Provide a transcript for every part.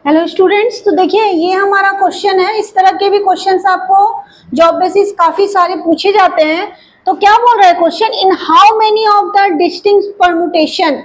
Hello students, तो देखिए ये हमारा क्वेश्चन है। इस तरह के भी क्वेश्चंस आपको जॉब बेसिस काफी सारे पूछे जाते हैं। तो क्या बोल रहा है question, in how many of the distinct permutation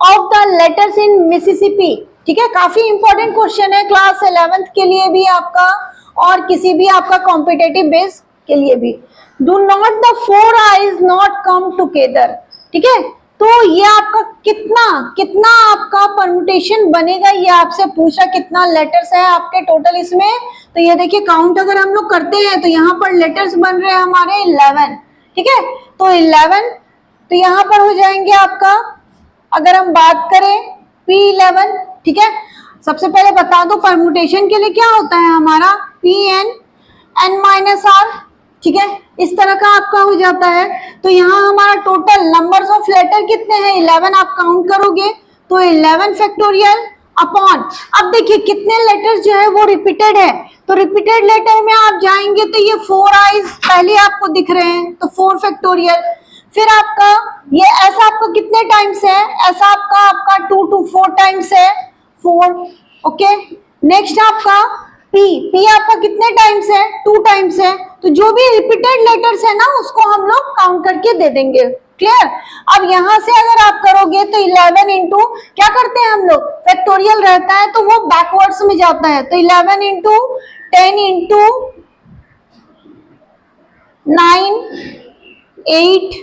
of the letters in Mississippi. ठीक है, काफी इंपॉर्टेंट क्वेश्चन है क्लास 11th के लिए भी आपका और किसी भी आपका कॉम्पिटेटिव बेस के लिए भी। Do not the four eyes not come together. ठीक है, तो ये आपका कितना कितना आपका परमुटेशन बनेगा, ये आपसे पूछा कितना लेटर्स है आपके टोटल इसमें। तो ये देखिए काउंट अगर हम लोग करते हैं तो यहाँ पर लेटर्स बन रहे हैं हमारे 11। ठीक है, तो 11 तो यहाँ पर हो जाएंगे आपका, अगर हम बात करें P11। ठीक है, सबसे पहले बता दो परमुटेशन के लिए क्या होता है हमारा Pn n-r। ठीक है, इस तरह का आपका हो जाता है। तो यहाँ हमारा टोटल नंबर्स ऑफ लेटर कितने हैं 11। आप काउंट करोगे तो 11 फैक्टोरियल अपॉन, अब देखिए कितने लेटर्स जो है वो रिपीटेड है। तो रिपीटेड लेटर में आप जाएंगे तो ये 4 आईज पहले आपको दिख रहे हैं, तो 4 फैक्टोरियल। फिर आपका ये ऐसा आपका कितने टाइम्स है, ऐसा आपका 2 to 4 टाइम्स है, 4। ओके, नेक्स्ट आपका P आपका कितने टाइम्स है, 2 टाइम्स है। तो जो भी रिपीटेड लेटर्स है ना उसको हम लोग काउंट करके दे देंगे। क्लियर। अब यहां से अगर आप करोगे तो 11 इंटू क्या करते हैं हम लोग, फैक्टोरियल रहता है तो वो बैकवर्ड्स में जाता है। तो 11 इंटू 10 इंटू 9 8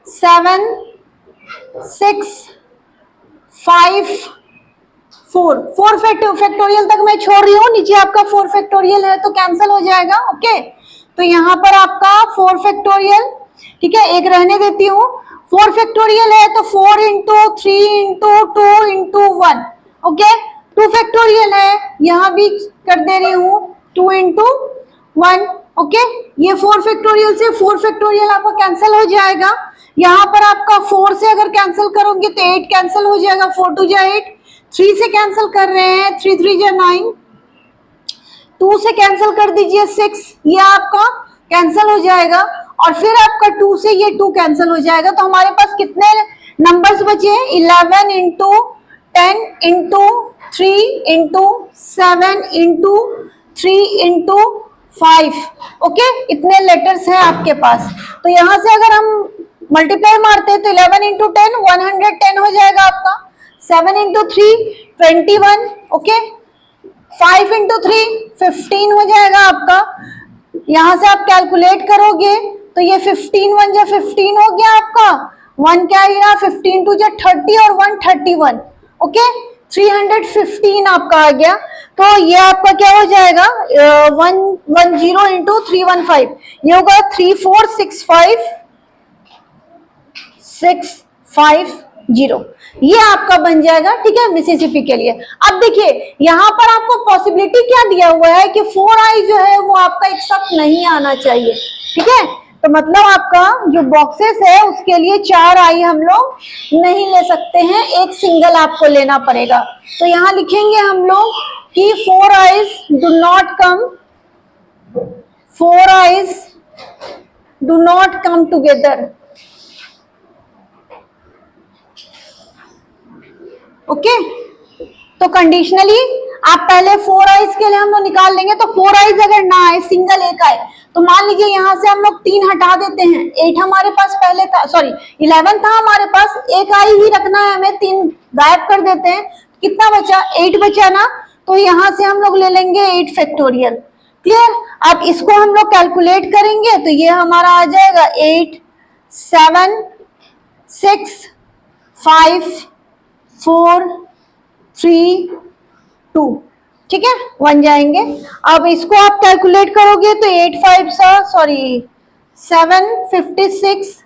7 6 5 4 फैक्टोरियल तक मैं छोड़ रही हूँ, नीचे आपका 4 फैक्टोरियल है तो कैंसिल हो जाएगा। ओके, तो यहाँ पर आपका 4 फैक्टोरियल, ठीक है, एक रहने देती हूँ। 4 फैक्टोरियल है तो 4 into 3 into 2 into 1। Okay, 2 factorial है, यहाँ भी कर दे रही हूँ 2 इंटू 1। ओके, ये 4 फैक्टोरियल से 4 फैक्टोरियल आपका कैंसिल हो जाएगा। यहाँ पर आपका 4 से अगर कैंसिल करोगे तो 8 कैंसिल हो जाएगा, 4 2 जा 8। 3 से कैंसिल कर रहे हैं, 3 3 जा 9। 2 से कैंसिल कर दीजिए 6, ये आपका कैंसिल हो जाएगा। और फिर आपका 2 से ये 2 कैंसिल हो जाएगा। तो हमारे पास कितने नंबर्स बचे हैं, 11 into 10 into 3 into 7 into 3 into 5। Okay, इतने लेटर्स हैं आपके पास। तो यहां से अगर हम मल्टीप्लाई मारते हैं तो 11 इंटू 10 110 हो जाएगा आपका। 7 इंटू 3 21। ओके, 5 इंटू 3 15 हो जाएगा आपका। यहां से आप कैलकुलेट करोगे तो ये 15 1 जा 15 हो गया आपका। 1 क्या है, 15 2 जा 30 और 1 31। ओके, 315 आपका आ गया। तो ये आपका क्या हो जाएगा, 110 इंटू 315, ये होगा 34650, ये आपका बन जाएगा। ठीक है, मिसिसिपी के लिए। अब देखिए यहाँ पर आपको पॉसिबिलिटी क्या दिया हुआ है कि 4 आई जो है वो आपका एक साथ नहीं आना चाहिए। ठीक है, तो मतलब आपका जो बॉक्सेस है उसके लिए 4 आई हम लोग नहीं ले सकते हैं, एक सिंगल आपको लेना पड़ेगा। तो यहाँ लिखेंगे हम लोग कि 4 eyes do not come, 4 eyes do not come together. Okay, तो कंडीशनली आप पहले 4 आईज के लिए हम लोग निकाल लेंगे। तो 4 आईज अगर ना आए, सिंगल एक आए, तो मान लीजिए यहां से हम लोग 3 हटा देते हैं। 8 हमारे पास पहले था, सॉरी 11 था हमारे पास, एक आई ही रखना है हमें, 3 गायब कर देते हैं। कितना बचा, 8 बचा ना। तो यहां से हम लोग ले लेंगे 8 फैक्टोरियल। क्लियर। अब इसको हम लोग कैलकुलेट करेंगे तो ये हमारा आ जाएगा 8 7 6 5 4 3 2। ठीक है, 1 जाएंगे। अब इसको आप कैलकुलेट करोगे तो 8 5 7 56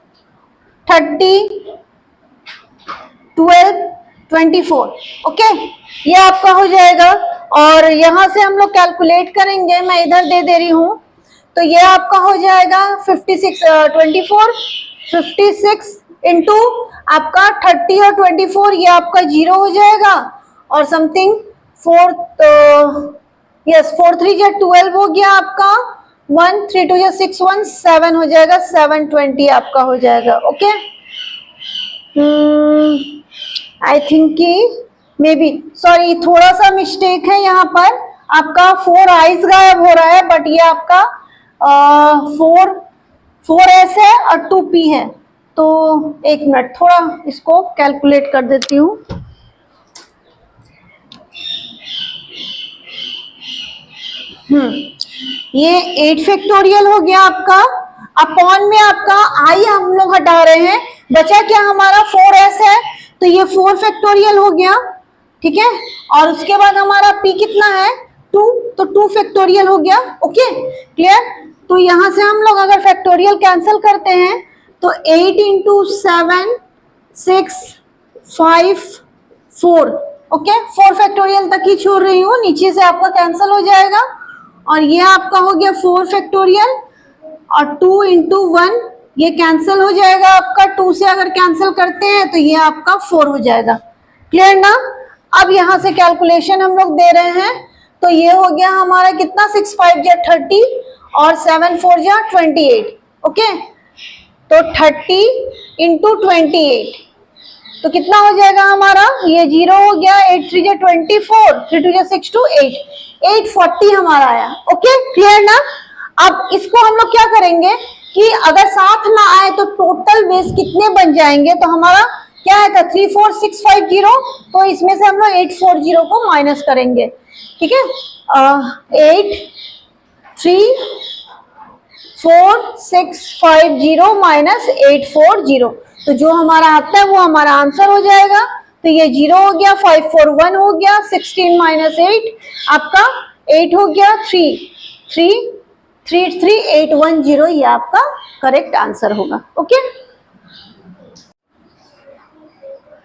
30 12 24। ओके, ये आपका हो जाएगा। और यहां से हम लोग कैलकुलेट करेंगे, मैं इधर दे दे रही हूं, तो ये आपका हो जाएगा 24 56 इंटू आपका 30 और 24, ये आपका 0 हो जाएगा। और समथिंग 4 यस 4 3 जा 12 हो गया आपका। 1 3 2 जा 6 1 7 हो जाएगा, 720 आपका हो जाएगा। ओके, आई थिंक कि मे बी, सॉरी थोड़ा सा मिस्टेक है यहाँ पर, आपका 4 आइज गायब हो रहा है, बट ये आपका 4S है और 2P है। तो एक मिनट, थोड़ा इसको कैलकुलेट कर देती हूँ। ये 8 फैक्टोरियल हो गया आपका, अपॉन में आपका आई हम लोग हटा रहे हैं, बचा क्या हमारा 4S है, तो ये 4 फैक्टोरियल हो गया, ठीक है। और उसके बाद हमारा P कितना है 2, तो 2 फैक्टोरियल हो गया। Okay clear. तो यहां से हम लोग अगर फैक्टोरियल कैंसिल करते हैं तो 8 इंटू 7 6 5 4, ओके 4 फैक्टोरियल तक ही छोड़ रही हूँ, नीचे से आपका कैंसिल हो जाएगा। और ये आपका हो गया 4 फैक्टोरियल, और 2 इंटू 1 ये कैंसिल हो जाएगा आपका, 2 से अगर कैंसिल करते हैं तो ये आपका 4 हो जाएगा। क्लियर ना। अब यहाँ से कैलकुलेशन हम लोग दे रहे हैं, तो ये हो गया हमारा कितना 6 5 जा 30 और 7 4 जा 28, ओके। तो 30 इंटू 28 तो कितना हो जाएगा हमारा, ये 0 हो गया, 8 3 जा 24, 3 2 जा 6 2 8, 840 हमारा आया। ओके क्लियर ना। अब इसको हम लोग क्या करेंगे कि अगर साथ ना आए तो टोटल बेस कितने बन जाएंगे, तो हमारा क्या आएगा 34650, तो इसमें से हम लोग 840 को माइनस करेंगे, ठीक है। 8 3 4 6 5 0 माइनस 840, तो जो हमारा आता है वो हमारा आंसर हो जाएगा। तो ये 0 हो गया, 5 4 1 हो गया, 16 माइनस 8 आपका 8 हो गया, 3 3 3 3 8 1 0, ये आपका करेक्ट आंसर होगा। ओके,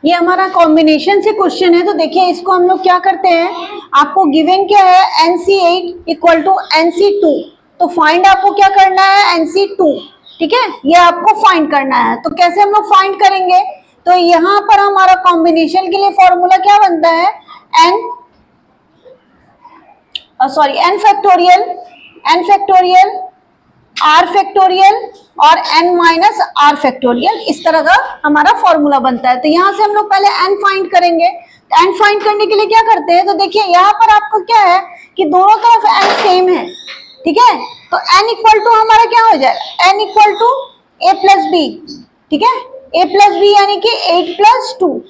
ये हमारा कॉम्बिनेशन से क्वेश्चन है। तो देखिए इसको हम लोग क्या करते हैं, आपको गिवन क्या है NC8 इक्वल टू NC2, तो फाइंड आपको क्या करना है NC2, ठीक है, ये आपको फाइंड करना है। तो कैसे हम लोग फाइंड करेंगे, तो यहाँ पर हमारा कॉम्बिनेशन के लिए फॉर्मूला क्या बनता है n फैक्टोरियल r फैक्टोरियल और n माइनस r फैक्टोरियल, इस तरह का हमारा फॉर्मूला बनता है। तो यहाँ से हम लोग पहले n फाइंड करेंगे। तो n फाइंड करने के लिए क्या करते हैं, तो देखिए यहाँ पर आपको क्या है कि दोनों तरफ n सेम है, ठीक है। तो n इक्वल टू हमारा क्या हो जाएगा, n equal to a plus B, ठीक है, a प्लस बी यानी कि 8 प्लस 2,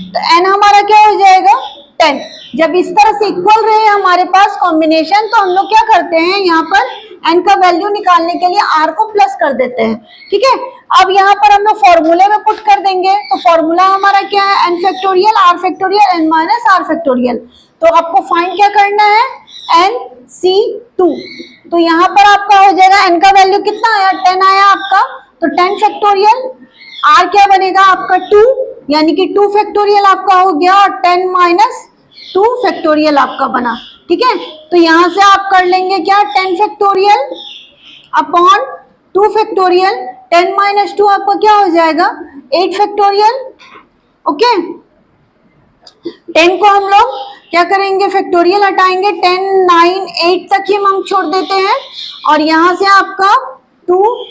तो n हमारा क्या हो जाएगा 10। जब इस तरह से इक्वल रहे हमारे पास कॉम्बिनेशन, तो हम लोग क्या करते हैं यहाँ पर n का वैल्यू निकालने के लिए r को प्लस कर देते हैं, ठीक है। अब यहाँ पर हम लोग फॉर्मूले में पुट कर देंगे, तो फॉर्मूला हमारा क्या है n factorial r factorial n minus r factorial. तो आपको फाइंड क्या करना है NC2, तो यहाँ पर आपका हो जाएगा n का वैल्यू कितना आया 10 आया आपका, तो 10 फैक्टोरियल, r क्या बनेगा आपका 2, यानी कि 2 फैक्टोरियल आपका हो गया, और 10 माइनस 2 फैक्टोरियल आपका बना, ठीक है। तो यहां से आप कर लेंगे क्या 10 फैक्टोरियल अपॉन 2 फैक्टोरियल, 10 माइनस 2 आपका क्या हो जाएगा 8 फैक्टोरियल, ओके। 10 को हम लोग क्या करेंगे फैक्टोरियल हटाएंगे, 10 9 8 तक ही हम छोड़ देते हैं, और यहां से आपका 2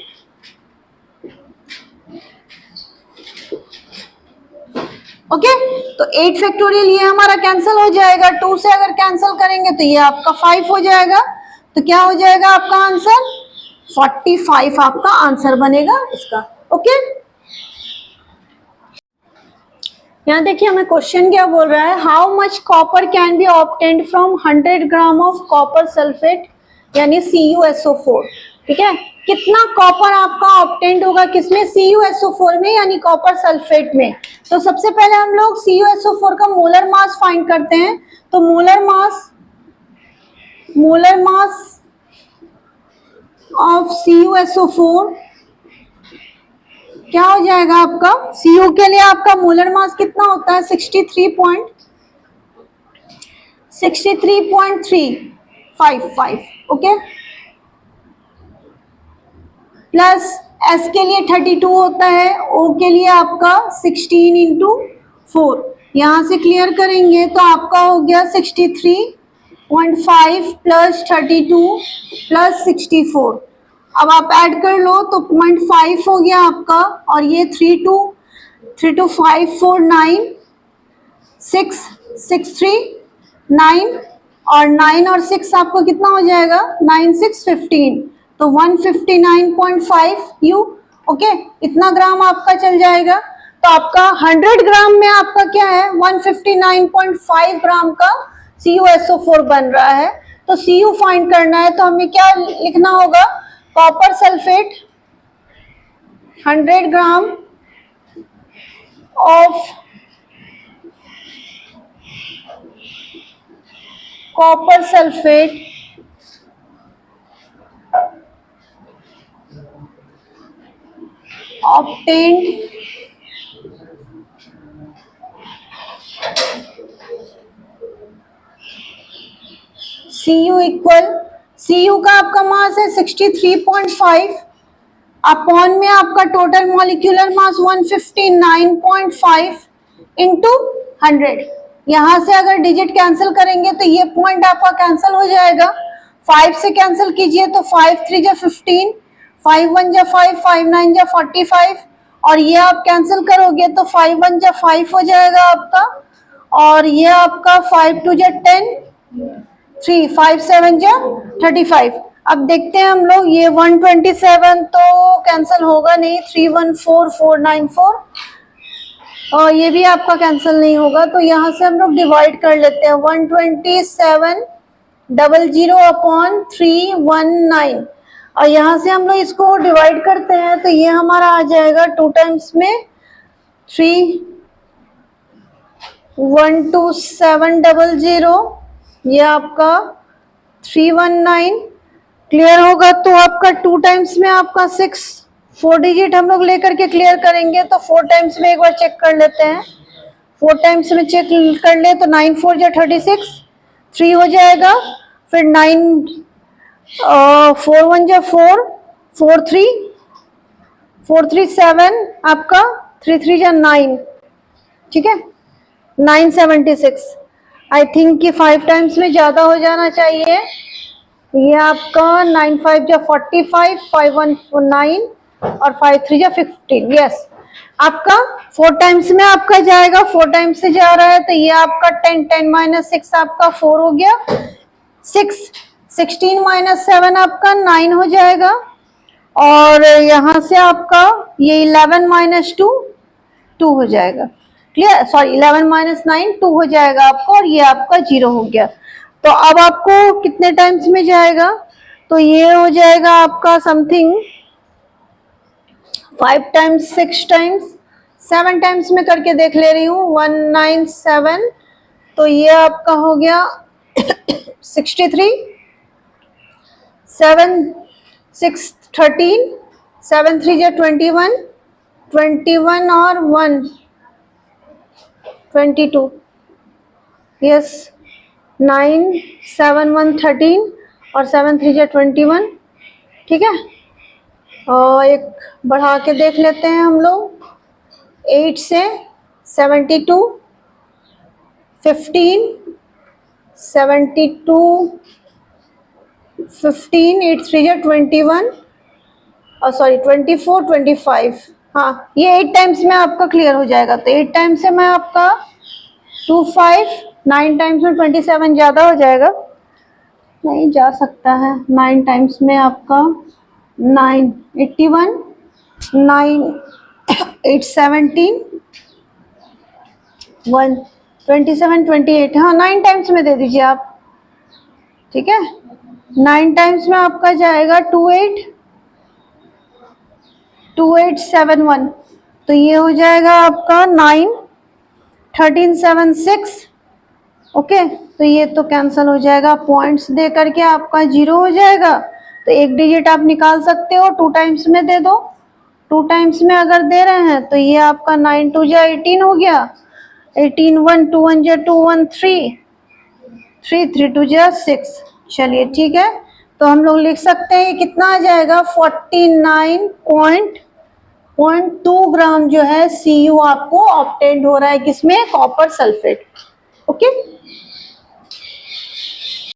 ओके, तो 8 फैक्टोरियल ये हमारा कैंसिल हो जाएगा, 2 से अगर कैंसिल करेंगे तो ये आपका 5 हो जाएगा। तो क्या हो जाएगा आपका आंसर 45 आपका आंसर बनेगा इसका। ओके, यहाँ देखिए हमें क्वेश्चन क्या बोल रहा है, how much copper can be obtained from 100 gram of copper sulphate यानी CuSO4, ठीक है। कितना कॉपर आपका ऑब्टेन्ड होगा किसमें, CuSO4 में यानी कॉपर सल्फेट में। तो सबसे पहले हम लोग CuSO4 का मोलर मास फाइंड करते हैं। तो मोलर मास ऑफ CuSO4 क्या हो जाएगा आपका, Cu के लिए आपका मोलर मास कितना होता है 63.355, ओके, प्लस S के लिए 32 होता है, O के लिए आपका 16 इंटू 4, यहाँ से क्लियर करेंगे तो आपका हो गया 63.5 प्लस 32 प्लस 64। अब आप ऐड कर लो तो 0.5 हो गया आपका, और ये 32549 6 6 3 9 और 9 और 6 आपको कितना हो जाएगा 9 6 15 तो 159.5 यू ओके इतना ग्राम आपका चल जाएगा। तो आपका 100 ग्राम में आपका क्या है 159.5 ग्राम का CuSO4 बन रहा है। तो Cu फाइंड करना है तो हमें क्या लिखना होगा copper sulphate 100 gram of copper sulphate obtained Cu equal Cu का आपका मास है 63.5 अपॉन में आपका टोटल मॉलिक्यूलर मास 159.5 इंटू 100। यहां से अगर डिजिट कैंसिल करेंगे तो ये पॉइंट आपका कैंसिल हो जाएगा। 5 से कैंसिल कीजिए तो 5 3 जा 15 5 1 जा 5 5 9 जा 45 और ये आप कैंसिल करोगे तो 5 1 जा 5 हो जाएगा आपका और ये आपका 5 2 जा 10 3 5 7 जा 35। अब देखते हैं हम लोग ये 127 तो कैंसिल होगा नहीं 314494 और ये भी आपका कैंसिल नहीं होगा तो यहाँ से हम लोग डिवाइड कर लेते हैं 12700 अपॉन 319 और यहाँ से हम लोग इसको डिवाइड करते हैं तो ये हमारा आ जाएगा 2 टाइम्स में 312700 ये आपका 319 क्लियर होगा तो आपका 2 टाइम्स में आपका 6 4 डिजिट हम लोग लेकर के क्लियर करेंगे तो 4 टाइम्स में एक बार चेक कर लेते हैं 4 टाइम्स में चेक कर ले तो 9 4 जा 36 3 हो जाएगा फिर 9 4 1 जा 4 4 3 4 3 7 आपका 3 3 जा 9 ठीक है 976 आई थिंक कि 5 टाइम्स में ज्यादा हो जाना चाहिए। ये आपका 9 5 जा 45 5 1 9 और 5 3 जा 15 यस आपका 4 टाइम्स में आपका जाएगा 4 टाइम्स से जा रहा है तो ये आपका 10 10 माइनस 6 आपका 4 हो गया 6 16 माइनस 7 आपका 9 हो जाएगा और यहाँ से आपका ये 11 माइनस 2 2 हो जाएगा क्लियर सॉरी 11 माइनस 9 2 हो जाएगा आपको और ये आपका 0 हो गया। तो अब आपको कितने टाइम्स में जाएगा तो ये हो जाएगा आपका समथिंग 5 टाइम्स 6 टाइम्स 7 टाइम्स में करके देख ले रही हूँ 197 तो ये आपका हो गया 63 7 6 13 7 3 जा 21 21 और 1 22 यस 9 7 1 13 और 7 3 जा 21 ठीक है और एक बढ़ा के देख लेते हैं हम लोग 8 से 72 15 72 15 8 3 जा 21 और सॉरी 24 25 हाँ ये 8 टाइम्स में आपका क्लियर हो जाएगा तो 8 टाइम्स से मैं आपका 25 9 टाइम्स में 27 ज़्यादा हो जाएगा नहीं जा सकता है 9 टाइम्स में आपका 9 81 9 8 17 1 27 28 हाँ 9 टाइम्स में दे दीजिए आप ठीक है 9 टाइम्स में आपका जाएगा 28 2871 तो ये हो जाएगा आपका 9 13 7 6 ओके तो ये तो कैंसिल हो जाएगा पॉइंट्स दे करके आपका 0 हो जाएगा तो एक डिजिट आप निकाल सकते हो 2 टाइम्स में दे दो 2 टाइम्स में अगर दे रहे हैं तो ये आपका 9 2 जा 18 हो गया 18 1 2 1 जा 2 1 3 3 3 2 जा 6 चलिए ठीक है तो हम लोग लिख सकते हैं कितना आ जाएगा 49.2 ग्राम जो है Cu आपको ऑब्टेन्ड हो रहा है किसमें कॉपर सल्फेट ओके